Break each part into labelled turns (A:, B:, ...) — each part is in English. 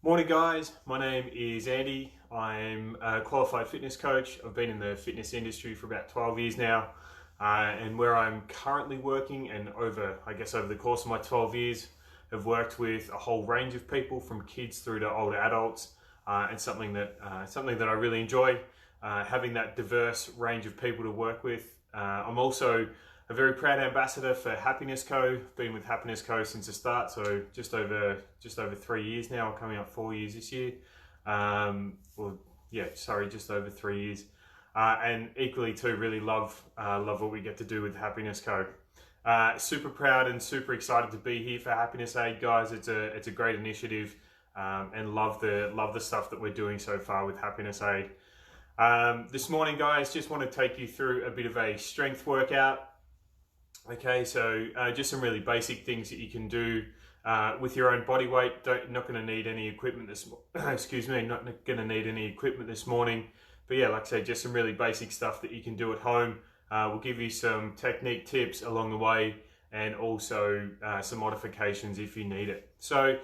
A: Morning guys, my name is Andy. I'm a qualified fitness coach. I've been in the fitness industry for about 12 years now, and where I'm currently working and over the course of my 12 years, have worked with a whole range of people from kids through to older adults, and something that I really enjoy, having that diverse range of people to work with. I'm also a very proud ambassador for Happiness Co. Been with Happiness Co. since the start, so just over 3 years now, coming up 4 years this year. Just over 3 years. And equally too, really love what we get to do with Happiness Co. Super proud and super excited to be here for Happiness Aid, guys. It's a great initiative, and love the stuff that we're doing so far with Happiness Aid. This morning, guys, just want to take you through a bit of a strength workout. Okay, so just some really basic things that you can do with your own body weight. Not going to need any equipment this not going to need any equipment this morning. But yeah, like I say, just some really basic stuff that you can do at home. We'll give you some technique tips along the way, and also some modifications if you need it. So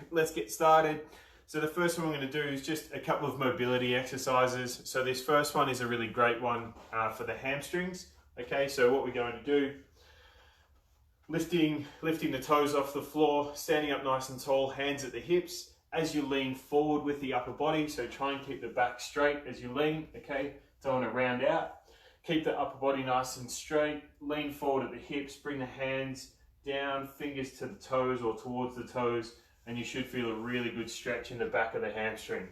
A: let's get started. So the first one I'm going to do is just a couple of mobility exercises. So this first one is a really great one for the hamstrings. Okay, so what we're going to do, lifting the toes off the floor, standing up nice and tall, hands at the hips as you lean forward with the upper body. So try and keep the back straight as you lean, okay? Don't want to round out. Keep the upper body nice and straight, lean forward at the hips, bring the hands down, fingers to the toes or towards the toes, and you should feel a really good stretch in the back of the hamstring.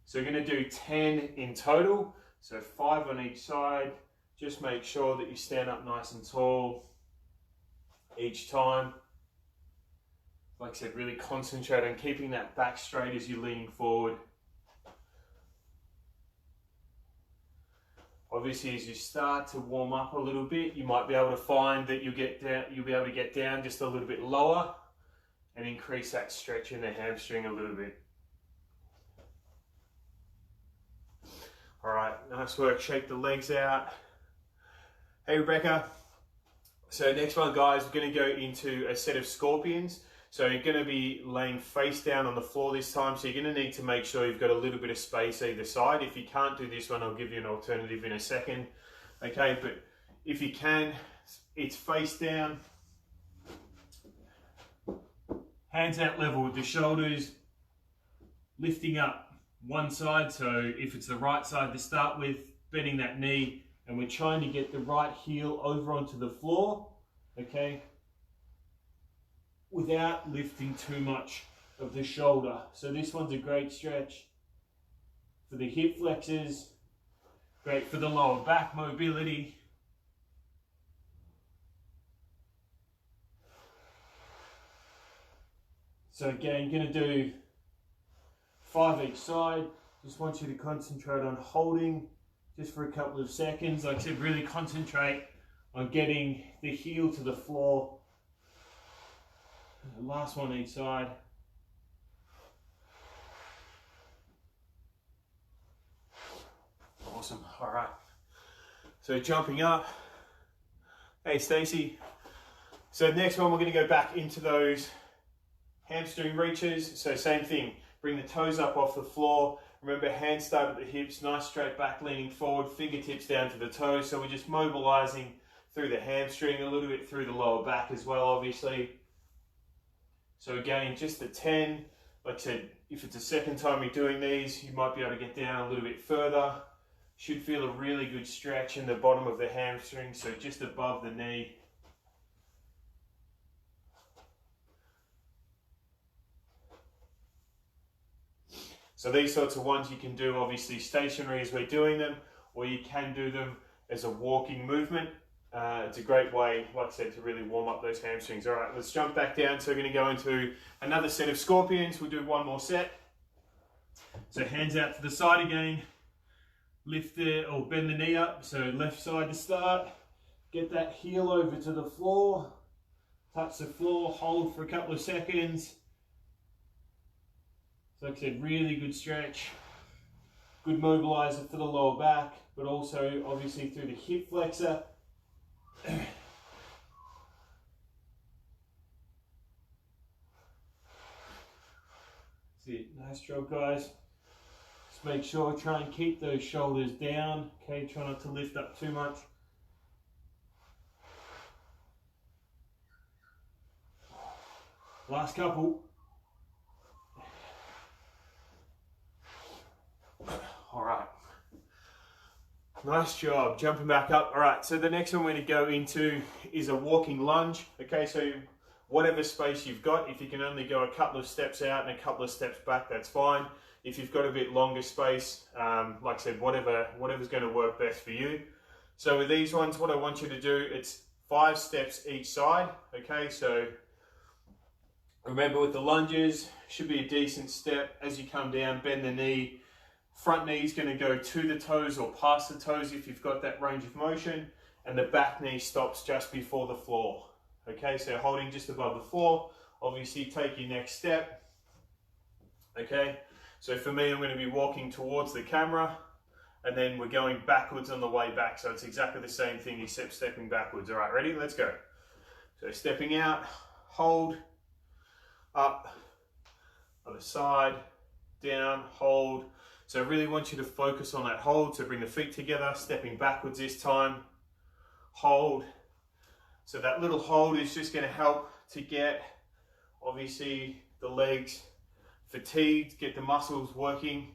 A: So we're going to do 10 in total, so 5 on each side. Just make sure that you stand up nice and tall each time. Like I said, really concentrate on keeping that back straight as you're leaning forward. Obviously, as you start to warm up a little bit, you might be able to find that you'll be able to get down just a little bit lower and increase that stretch in the hamstring a little bit. All right, nice work. Shake the legs out. Hey Rebecca. So next one, guys, we're going to go into a set of scorpions. So you're going to be laying face down on the floor this time. So you're going to need to make sure you've got a little bit of space either side. If you can't do this one, I'll give you an alternative in a second. Okay, but if you can, it's face down. Hands out level with the shoulders, lifting up one side. So if it's the right side to start with, bending that knee, and we're trying to get the right heel over onto the floor, okay, without lifting too much of the shoulder. So this one's a great stretch for the hip flexors, great for the lower back mobility. So again, going to do 5 each side. Just want you to concentrate on holding just for a couple of seconds. Like I said, really concentrate on getting the heel to the floor. The last one each side. Awesome. All right. So jumping up. Hey, Stacey. So next one, we're going to go back into those hamstring reaches. So same thing. Bring the toes up off the floor. Remember, hands start at the hips, nice straight back, leaning forward, fingertips down to the toes. So we're just mobilizing through the hamstring, a little bit through the lower back as well, obviously. So again, just the 10. Like I said, if it's the second time you're doing these, you might be able to get down a little bit further. Should feel a really good stretch in the bottom of the hamstring, so just above the knee. So these sorts of ones you can do obviously stationary as we're doing them, or you can do them as a walking movement. It's a great way, like I said, to really warm up those hamstrings. All right, let's jump back down. So we're going to go into another set of scorpions. We'll do one more set. So hands out to the side again. Lift or bend the knee up. So left side to start. Get that heel over to the floor. Touch the floor, hold for a couple of seconds. So like I said, really good stretch, good mobilizer for the lower back, but also obviously through the hip flexor. That's it. Nice job, guys. Just make sure, try and keep those shoulders down. Okay, try not to lift up too much. Last couple. All right. Nice job, jumping back up. All right, so the next one we're going to go into is a walking lunge. Okay, so whatever space you've got, if you can only go a couple of steps out and a couple of steps back, that's fine. If you've got a bit longer space, like I said, whatever's going to work best for you. So with these ones, what I want you to do, it's 5 steps each side. Okay, so remember with the lunges, should be a decent step. As you come down, bend the knee. Front knee is going to go to the toes or past the toes if you've got that range of motion, and the back knee stops just before the floor. Okay, so holding just above the floor. Obviously take your next step. Okay, so for me I'm going to be walking towards the camera, and then we're going backwards on the way back, so it's exactly the same thing except stepping backwards. All right, ready? Let's go. So stepping out, hold, up, other side, down, hold. So I really want you to focus on that hold. So bring the feet together, stepping backwards this time, hold. So that little hold is just going to help to get, obviously, the legs fatigued, get the muscles working.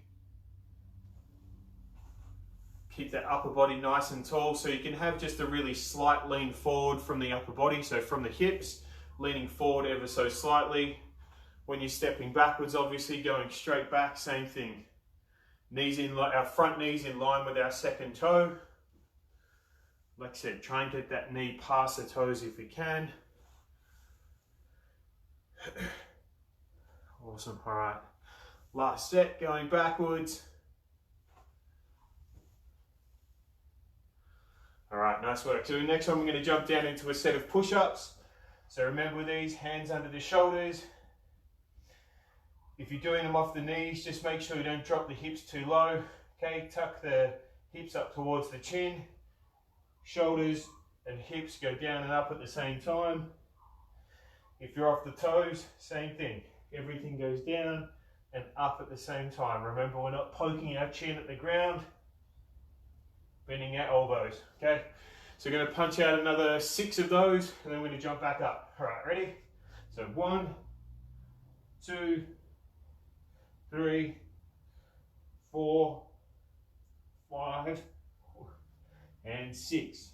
A: Keep that upper body nice and tall, so you can have just a really slight lean forward from the upper body. So from the hips, leaning forward ever so slightly. When you're stepping backwards, obviously going straight back, same thing. Knees in, our front knees in line with our second toe. Like I said, try and get that knee past the toes if you can. Awesome, all right. Last set, going backwards. All right, nice work. So the next one, we're going to jump down into a set of push-ups. So remember these, hands under the shoulders. If you're doing them off the knees, just make sure you don't drop the hips too low. Okay, tuck the hips up towards the chin. Shoulders and hips go down and up at the same time. If you're off the toes, same thing. Everything goes down and up at the same time. Remember, we're not poking our chin at the ground, bending our elbows. Okay, so we're going to punch out another 6 of those, and then we're going to jump back up. All right, ready? So 1, 2, 3, 4, 5, and 6.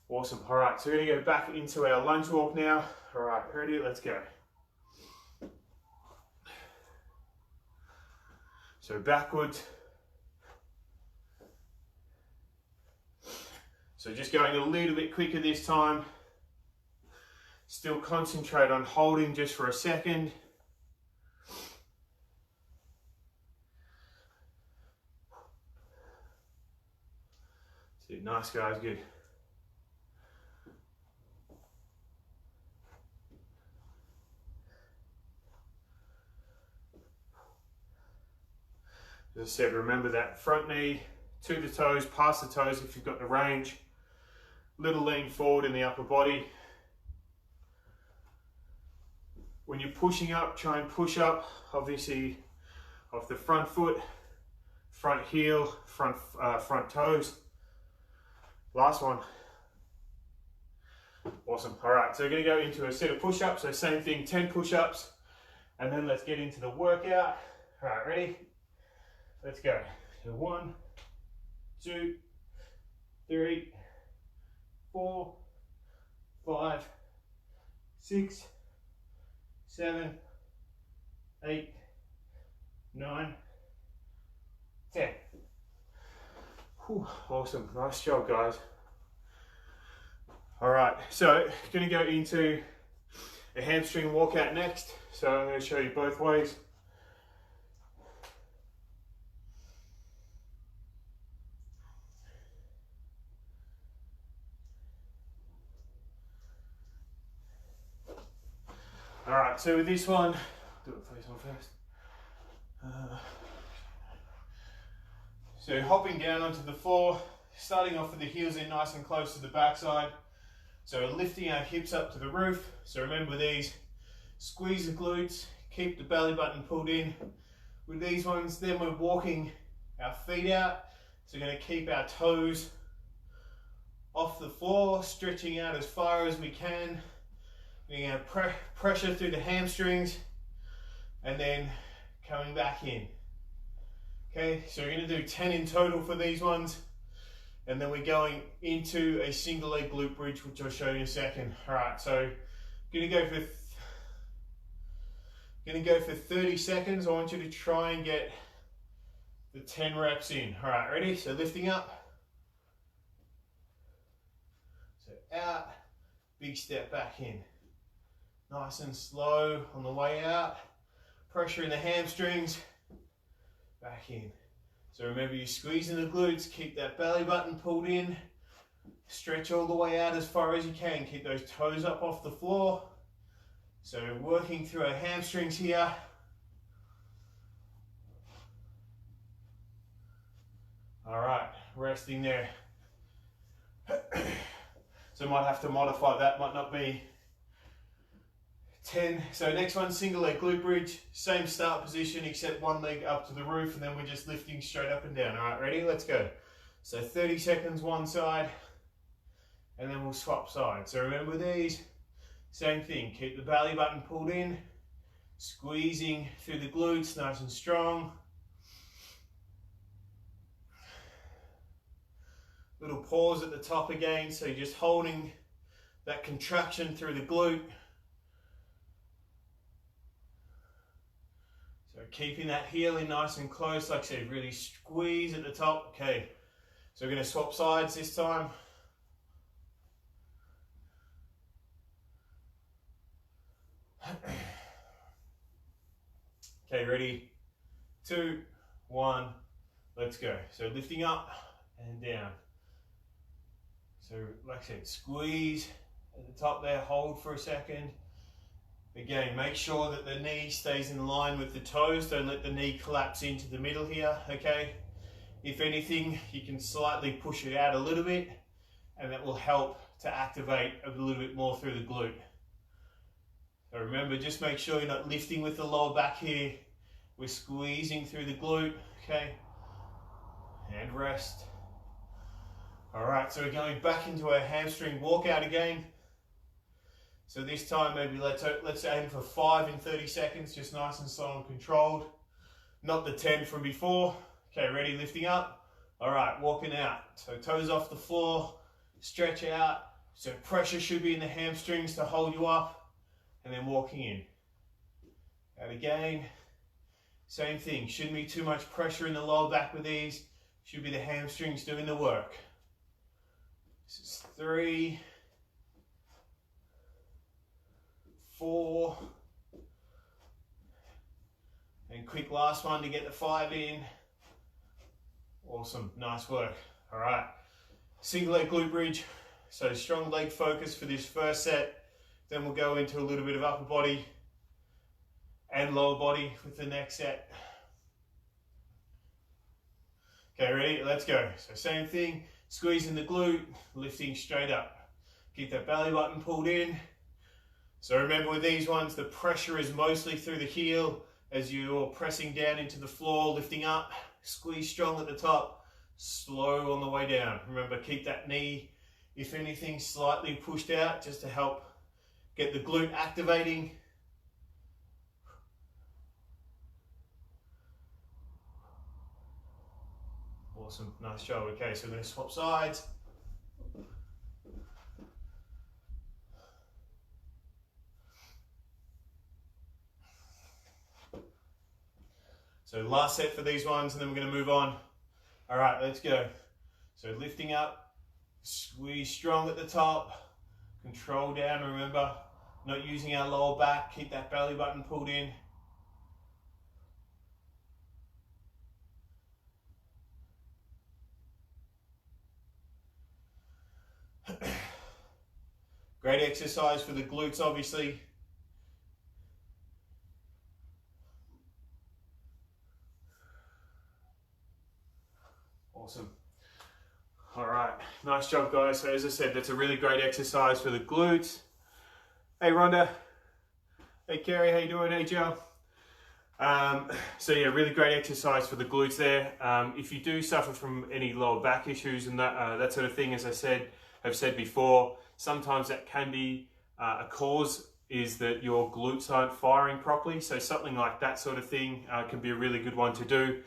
A: Awesome. All right, so we're going to go back into our lunge walk now. All right, ready? Let's go. So backwards. So just going a little bit quicker this time. Still concentrate on holding just for a second. Nice, guys, good. As I said, remember that front knee to the toes, past the toes if you've got the range. Little lean forward in the upper body. When you're pushing up, try and push up, obviously, off the front foot, front heel, front toes. Last one. Awesome. All right, so we're going to go into a set of push-ups. So same thing, 10 push-ups, and then let's get into the workout. All right, ready? Let's go. So 1, 2, 3, 4, 5, 6, 7, 8, 9, 10. Whew, awesome, nice job, guys. All right, so going to go into a hamstring walkout next. So I'm going to show you both ways. All right, so with this one, do it face on first. So hopping down onto the floor, starting off with the heels in nice and close to the backside. So lifting our hips up to the roof. So remember these, squeeze the glutes,
B: keep the belly button pulled in. With these ones, then we're walking our feet out. So we're going to keep our toes off the floor, stretching out as far as we can. We're going to pressure through the hamstrings and then coming back in. Okay, so we're going to do 10 in total for these ones. And then we're going into a single leg glute bridge, which I'll show you in a second. All right, so I'm going to go for 30 seconds. I want you to try and get the 10 reps in. All right, ready? So lifting up. So out, big step back in. Nice and slow on the way out. Pressure in the hamstrings, back in. So remember, you're squeezing the glutes, keep that belly button pulled in, stretch all the way out as far as you can, keep those toes up off the floor. So working through our hamstrings here. All right, resting there. So I might have to modify that, might not be 10. So next one, single leg glute bridge, same start position except one leg up to the roof, and then we're just lifting straight up and down. All right, ready? Let's go. So 30 seconds one side, and then we'll swap sides. So remember these, same thing, keep the belly button pulled in, squeezing through the glutes, nice and strong. Little pause at the top again, so you're just holding that contraction through the glute. So keeping that heel in nice and close, like I said, really squeeze at the top. Okay, so we're going to swap sides this time. Okay, ready? 2, 1, let's go. So lifting up and down. So like I said, squeeze at the top there, hold for a second. Again, make sure that the knee stays in line with the toes. Don't let the knee collapse into the middle here, okay? If anything, you can slightly push it out a little bit, and that will help to activate a little bit more through the glute. So remember, just make sure you're not lifting with the lower back here. We're squeezing through the glute, okay? And rest. All right, so we're going back into our hamstring walkout again. So this time, maybe let's aim for 5 in 30 seconds, just nice and slow and controlled. Not the 10 from before. Okay, ready, lifting up. All right, walking out. So toes off the floor, stretch out. So pressure should be in the hamstrings to hold you up, and then walking in. Out again. Same thing, shouldn't be too much pressure in the lower back with these. Should be the hamstrings doing the work. This is 3, 4, and quick last one to get the 5 in. Awesome, nice work. All right, single leg glute bridge. So strong leg focus for this first set. Then we'll go into a little bit of upper body and lower body with the next set. Okay, ready? Let's go. So same thing, squeezing the glute, lifting straight up. Keep that belly button pulled in. So remember with these ones, the pressure is mostly through the heel as you're pressing down into the floor, lifting up, squeeze strong at the top, slow on the way down. Remember, keep that knee, if anything, slightly pushed out just to help get the glute activating. Awesome, nice job. Okay, so we're going to swap sides. So last set for these ones, and then we're going to move on. All right, let's go. So lifting up, squeeze strong at the top, control down, remember, not using our lower back, keep that belly button pulled in. Great exercise for the glutes, obviously. Awesome. All right, nice job, guys. So as I said, that's a really great exercise for the glutes. Hey, Rhonda. Hey, Kerry, how you doing? Hey, Joe.
A: So yeah, really great exercise for the glutes there. If you do suffer from any lower back issues and that sort of thing, as have said before, sometimes that can be a cause is that your glutes aren't firing properly. So something like that sort of thing can be a really good one to do.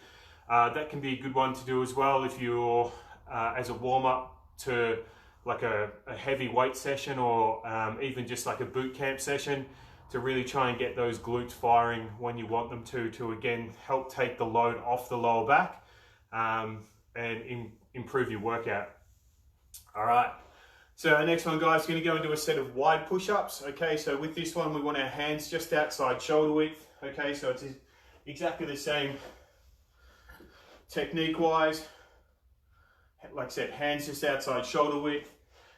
A: That can be a good one to do as well if you're as a warm-up to like a heavy weight session, or even just like a boot camp session, to really try and get those glutes firing when you want them to again help take the load off the lower back and improve your workout. All right, so our next one, guys, is going to go into a set of wide push-ups. Okay, so with this one we want our hands just outside shoulder width. Okay, so it's exactly the same technique wise. Like I said, hands just outside shoulder width.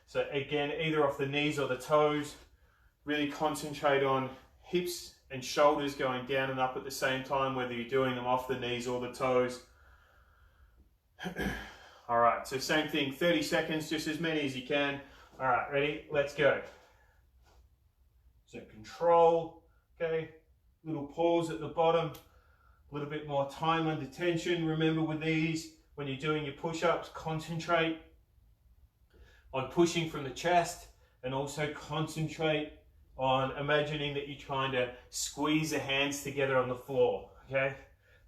A: So again, either off the knees or the toes. Really concentrate on hips and shoulders going down and up at the same time, whether you're doing them off the knees or the toes. All right, so same thing, 30 seconds, just as many as you can. All right, ready? Let's go. So control, okay, little pause at the bottom, a little bit more time under tension. Remember with these, when you're doing your push-ups, concentrate on pushing from the chest, and also concentrate on imagining that you're trying to squeeze the hands together on the floor, okay?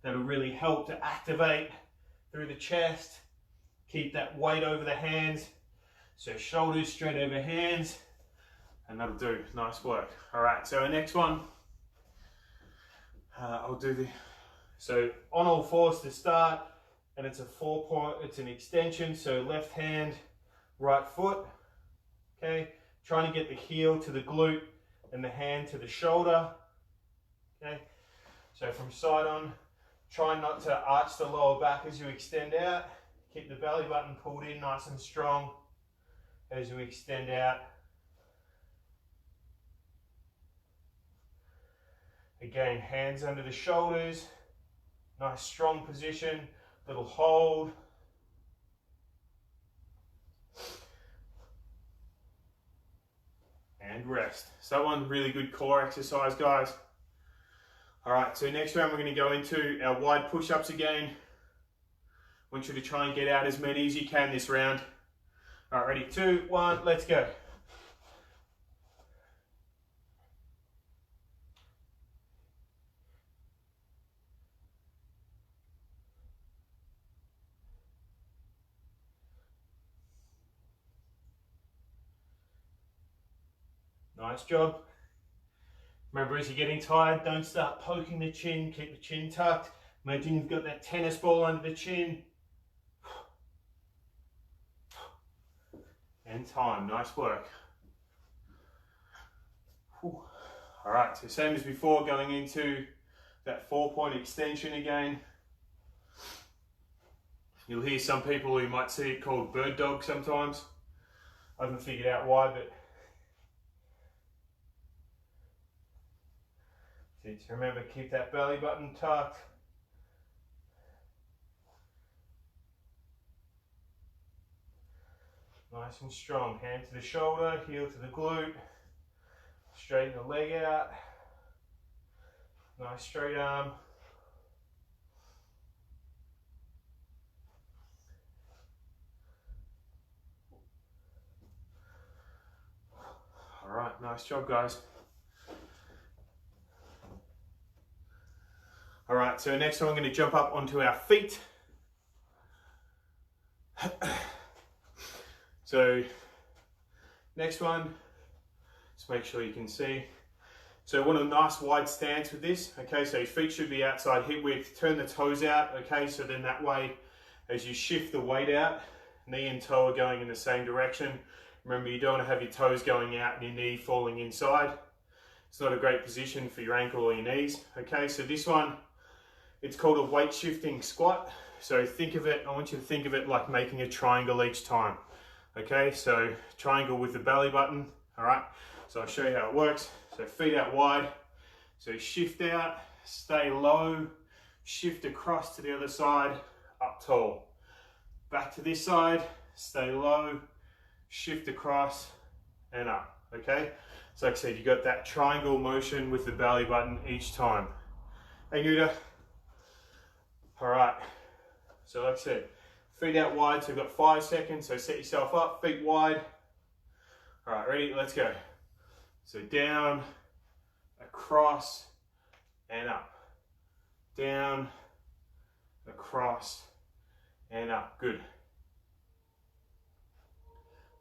A: That'll really help to activate through the chest, keep that weight over the hands, so shoulders straight over hands, and that'll do, nice work. All right, so our next one, so on all fours to start, and it's a 4-point, it's an extension, so left hand, right foot, okay? Trying to get the heel to the glute and the hand to the shoulder, okay? So from side on, try not to arch the lower back as you extend out. Keep the belly button pulled in nice and strong as you extend out. Again, hands under the shoulders, nice strong position, little hold. And rest. So that one, really good core exercise, guys. All right, so next round we're going to go into our wide push-ups again. I want you to try and get out as many as you can this round. All right, ready? 2, 1, let's go. Nice job. Remember, as you're getting tired, don't start poking the chin, keep the chin tucked. Imagine you've got that tennis ball under the chin. And time, nice work. Whew. All right, so same as before, going into that 4-point extension again. You'll hear some people who might see it called bird dog sometimes. I haven't figured out why, but so remember, keep that belly button tucked. Nice and strong. Hand to the shoulder, heel to the glute. Straighten the leg out. Nice straight arm. All right, nice job, guys. All right, so next time I'm going to jump up onto our feet. So next one, just make sure you can see. So I want a nice wide stance with this. Okay, so your feet should be outside hip width. Turn the toes out. Okay, so then that way, as you shift the weight out, knee and toe are going in the same direction. Remember, you don't want to have your toes going out and your knee falling inside. It's not a great position for your ankle or your knees. Okay, so this one, it's called a weight shifting squat. So think of it, I want you to think of it like making a triangle each time. Okay, so triangle with the belly button. All right, so I'll show you how it works. So feet out wide. So shift out, stay low, shift across to the other side, up tall. Back to this side, stay low, shift across and up. Okay, so like I said, you got that triangle motion with the belly button each time. Hey, Nuda. All right. So like I said, feet out wide. So we've got 5 seconds. So set yourself up, feet wide. All right, ready? Let's go. So down, across, and up. Down, across, and up. Good.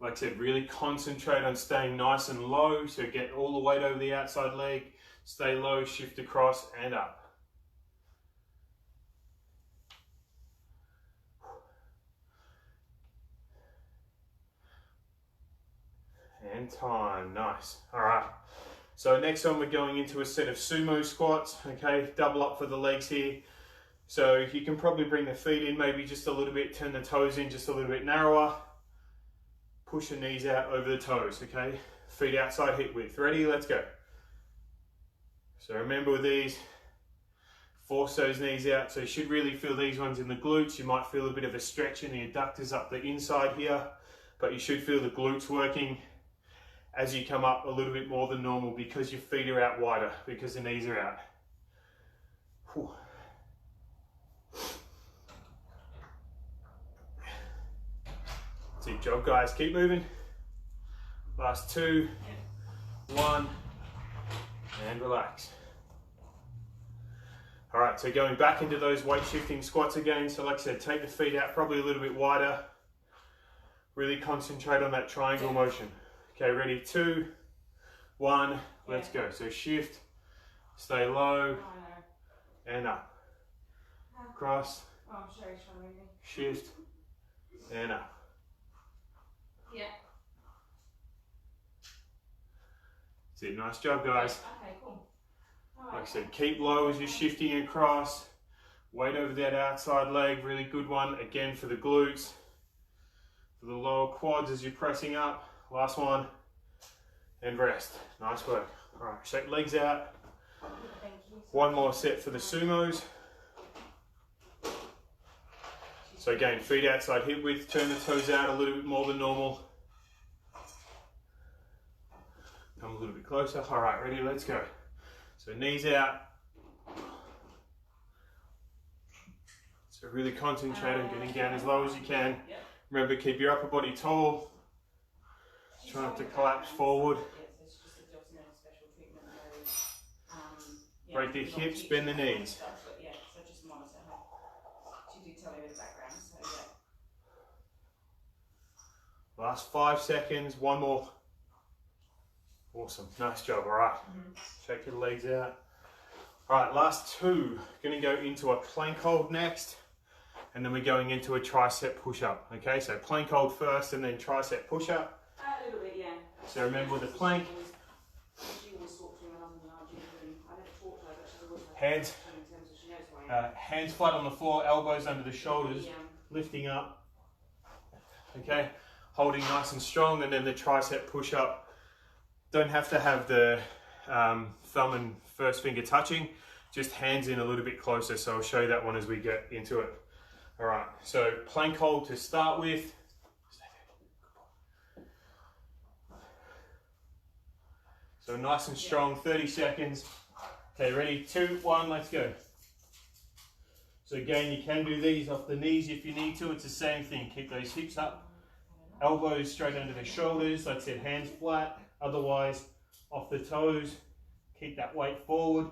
A: Like I said, really concentrate on staying nice and low. So get all the weight over the outside leg. Stay low, shift across, and up. And time, nice. All right. So next one, we're going into a set of sumo squats. Okay, double up for the legs here. So you can probably bring the feet in maybe just a little bit, turn the toes in just a little bit narrower. Push the knees out over the toes, okay? Feet outside hip width. Ready? Let's go. So remember with these, force those knees out. So you should really feel these ones in the glutes. You might feel a bit of a stretch in the adductors up the inside here, but you should feel the glutes working as you come up a little bit more than normal because your feet are out wider, because the knees are out. Whew. Deep job, guys. Keep moving. Last 2, 1, and relax. All right, so going back into those weight shifting squats again. So like I said, take the feet out probably a little bit wider. Really concentrate on that triangle motion. Okay, ready? 2, 1, let's go. So shift, stay low, and up. Cross, shift, and up.
C: Yeah.
A: That's it. Nice job, guys.
C: Okay, cool. All right.
A: Like I said, keep low as you're shifting across. Weight over that outside leg. Really good one. Again for the glutes. For the lower quads as you're pressing up. Last one. And rest. Nice work. All right, shake legs out.
C: Thank you.
A: One more set for the sumos. So again, feet outside hip width. Turn the toes out a little bit more than normal. Come a little bit closer. All right, ready? Let's go. So knees out. So really concentrate on getting down as low as you can. Remember, keep your upper body tall. Try not to collapse forward. Break the hips, bend the knees. Last 5 seconds, one more. Awesome, nice job, all right. Shake your legs out. All right, last 2. Gonna go into a plank hold next, and then we're going into a tricep push-up, okay? So plank hold first, and then tricep push-up.
C: A little bit, yeah.
A: So remember with the plank, hands, hands flat on the floor, elbows under the shoulders, lifting up, okay? Holding nice and strong, and then the tricep push-up. Don't have to have the thumb and first finger touching, just hands in a little bit closer. So I'll show you that one as we get into it. All right, so plank hold to start with. So nice and strong, 30 seconds. Okay, ready? 2, 1, let's go. So again, you can do these off the knees if you need to. It's the same thing. Keep those hips up, elbows straight under the shoulders. Like I said, hands flat. Otherwise, off the toes. Keep that weight forward.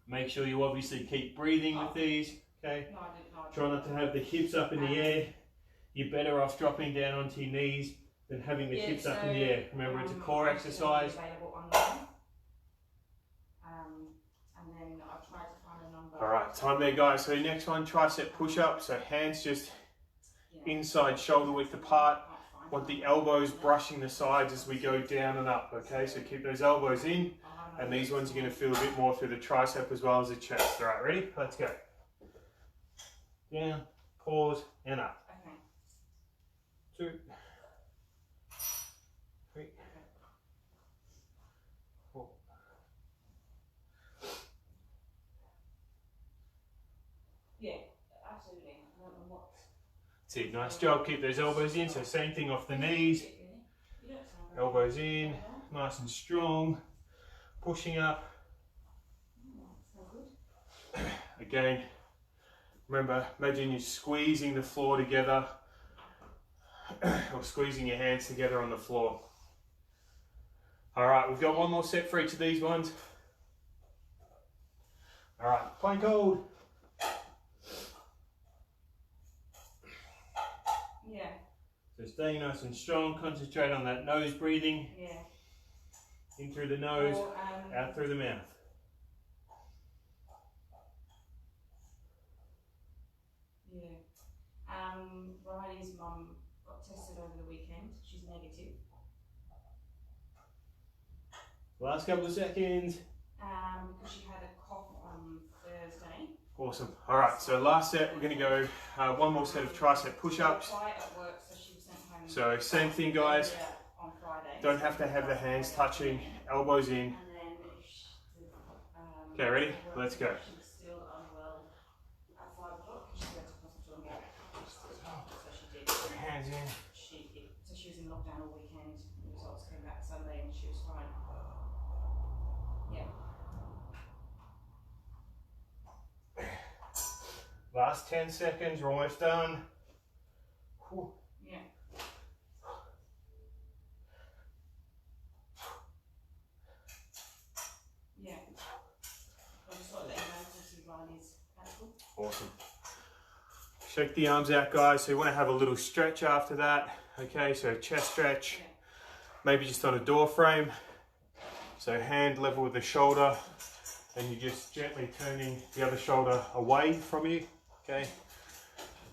A: Make sure you obviously keep breathing with these. Okay. Try not to have the hips up in the air. You're better off dropping down onto your knees than having the hips up in the air. Remember, it's a core exercise. All right, time there, guys. So next one, tricep push-up. So hands just inside shoulder width apart. Want the elbows brushing the sides as we go down and up, okay? So keep those elbows in, and these ones you're gonna feel a bit more through the tricep as well as the chest. All right, ready? Let's go. Down, pause, and up. 2, 3, 4.
C: Yeah, absolutely.
A: That's it, nice job. Keep those elbows in. So same thing off the knees. Elbows in, nice and strong. Pushing up. Again, remember, imagine you're squeezing the floor together or squeezing your hands together on the floor. All right, we've got one more set for each of these ones. All right, plank hold.
C: Yeah.
B: So staying nice and strong, concentrate on that nose breathing.
C: Yeah.
B: In through the nose,
C: Or,
B: out through the mouth.
C: Yeah. Riley's mum got tested over the weekend. She's negative.
B: Last couple of seconds.
C: Because she had a cough on Thursday.
A: Awesome. All right, so last set, we're going to go one more set of tricep push-ups.
C: Quiet at work, so she was sent home.
A: So same thing, guys.
C: On Friday.
A: Don't have to have the hands touching, elbows in.
C: And then
A: Okay, ready? Let's go.
C: She was still unwell at 5 o'clock because she went to hospital and got so she did.
B: Hands in.
C: So she was in lockdown all weekend. The results came back Sunday and she was fine. Yeah.
B: Last 10 seconds, we're almost done. Whew.
C: Yeah. Yeah. I'll just let you know to see Riley's at school.
A: Awesome. Shake the arms out, guys. So you want to have a little stretch after that. Okay, so chest stretch,
C: Yeah.
A: maybe just on a door frame. So hand level with the shoulder, and you're just gently turning the other shoulder away from you. Okay,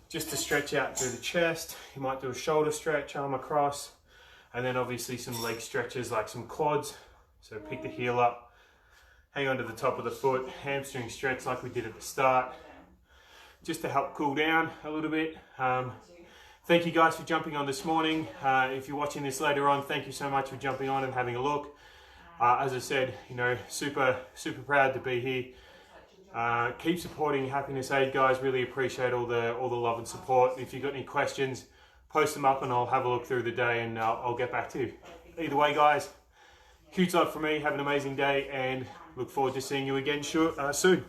A: just to stretch out through the chest. You might do a shoulder stretch, arm across, and then obviously some leg stretches like some quads. So pick the heel up, hang on to the top of the foot, hamstring stretch like we did at the start, just to help cool down a little bit. Thank you guys for jumping on this morning. If you're watching this later on, thank you so much for jumping on and having a look. As I said, you know, super proud to be here. Keep supporting Happiness Aid, guys. Really appreciate all the love and support. If you've got any questions, post them up and I'll have a look through the day and I'll get back to you. Either way, guys, huge love from me. Have an amazing day and look forward to seeing you again soon.